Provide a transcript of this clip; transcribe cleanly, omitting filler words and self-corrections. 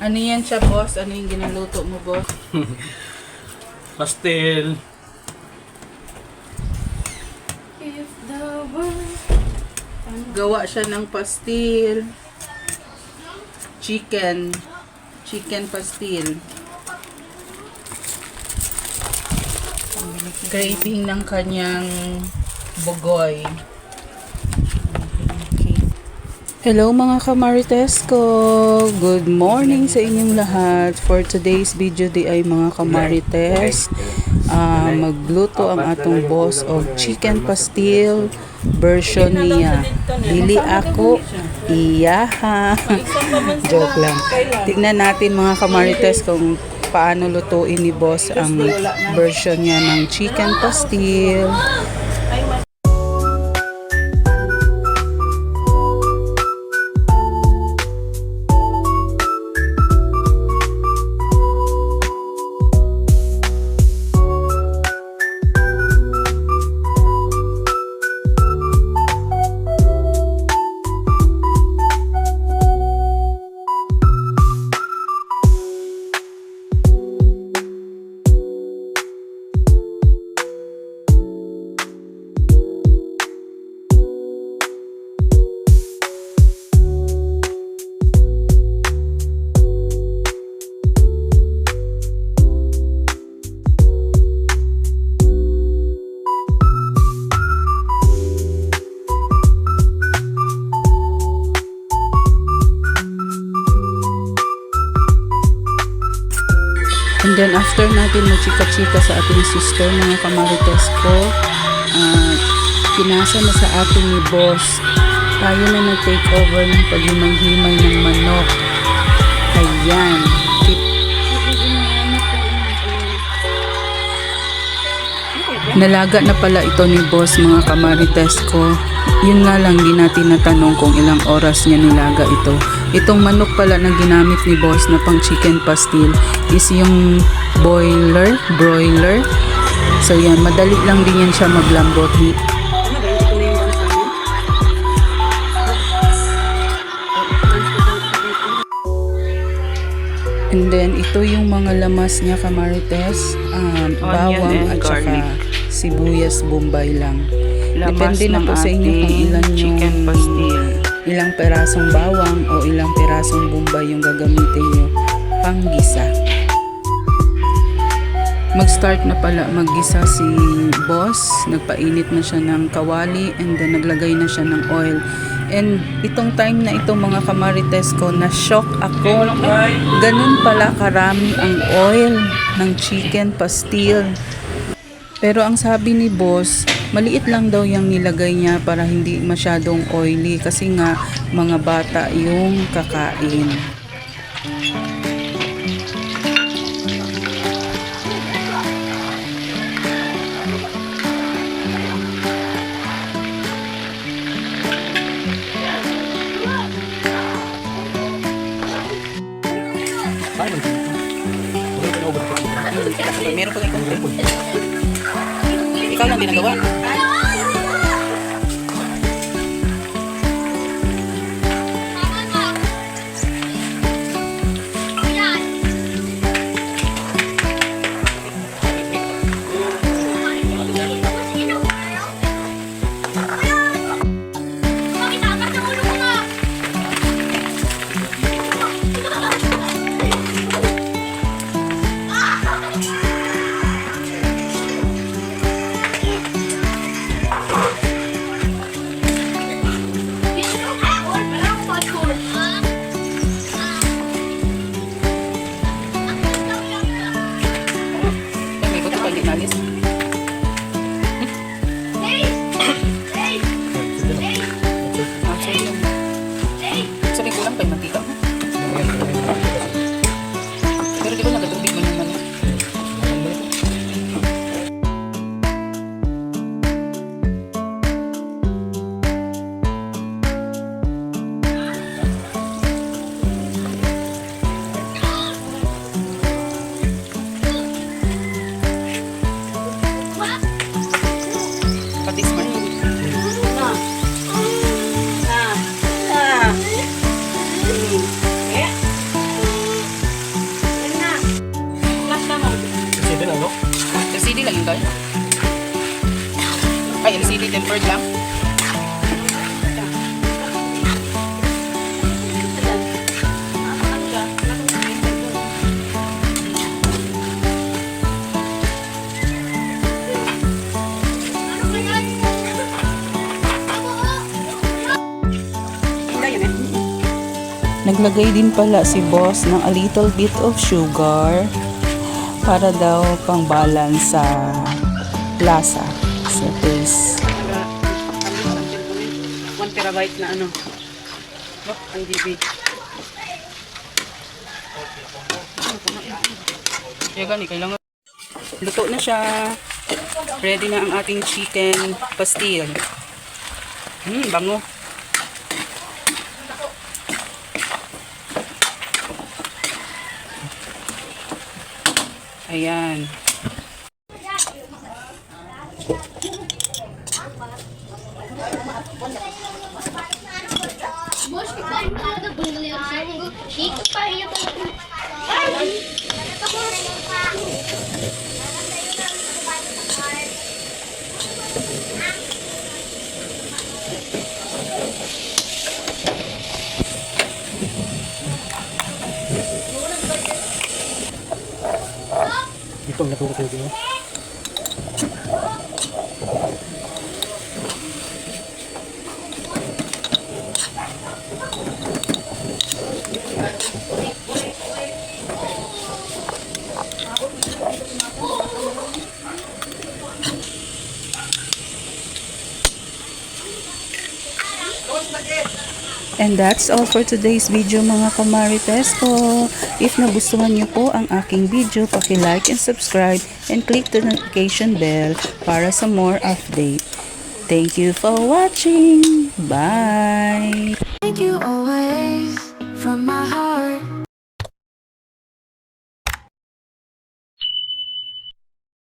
Ano yan siya, boss? Ano yung ginaluto mo, boss? Pastel. If the world... Gawa siya ng pastil. Chicken. Chicken pastil. Graving ng kanyang bugoy. Hello mga kamarites ko! Good morning sa inyong lahat. For today's video di ay mga kamarites, magluto ang atong boss of chicken pastil version niya. Dili ako, iyaha. Joke lang. Tignan natin mga kamarites kung paano lutuin ni boss ang version niya ng chicken pastil. And then after natin magchika-chika sa ating sister mga kamarites ko, pinasa na sa atin ni boss. Tayo na nag-take over ng paghimay-himay ng manok. Ayan. Nalaga na pala ito ni boss mga kamarites ko. Yun nga lang di natin natanong kung ilang oras niya nilaga ito. Itong manok pala na ginamit ni boss na pang chicken pastil is yung broiler. So yan, madali lang din yan siya maglambot. And then ito yung mga lamas niya kamarites, bawang at saka sibuyas bombay lang. Depende na po sa inyo kung ilan yung ilang perasong bawang o ilang perasong bombay yung gagamitin nyo pang gisa. Mag-start na pala maggisa si boss. Nagpainit na siya ng kawali and then naglagay na siya ng oil. And itong time na ito mga kamarites ko, na-shock ako. Ganun pala karami ang oil ng chicken pastil. Pero ang sabi ni boss, maliit lang daw yung nilagay niya para hindi masyadong oily kasi nga mga bata yung kakain. Meron pa ikaw. Ikaw lang ginagawa. Bird lang. Naglagay din pala si boss ng a little bit of sugar para daw pang balance sa lasa, sa taste. 1 terabyte na ano. Ang GB. Kaya gani, kailangan. Luto na siya. Ready na ang ating chicken pastil. Bango. Ayan. Ito ang natulog ko. And that's all for today's video mga kamarites ko. If nagustuhan niyo po ang aking video, paki-like and subscribe and click the notification bell para sa more update. Thank you for watching. Bye! Thank you always.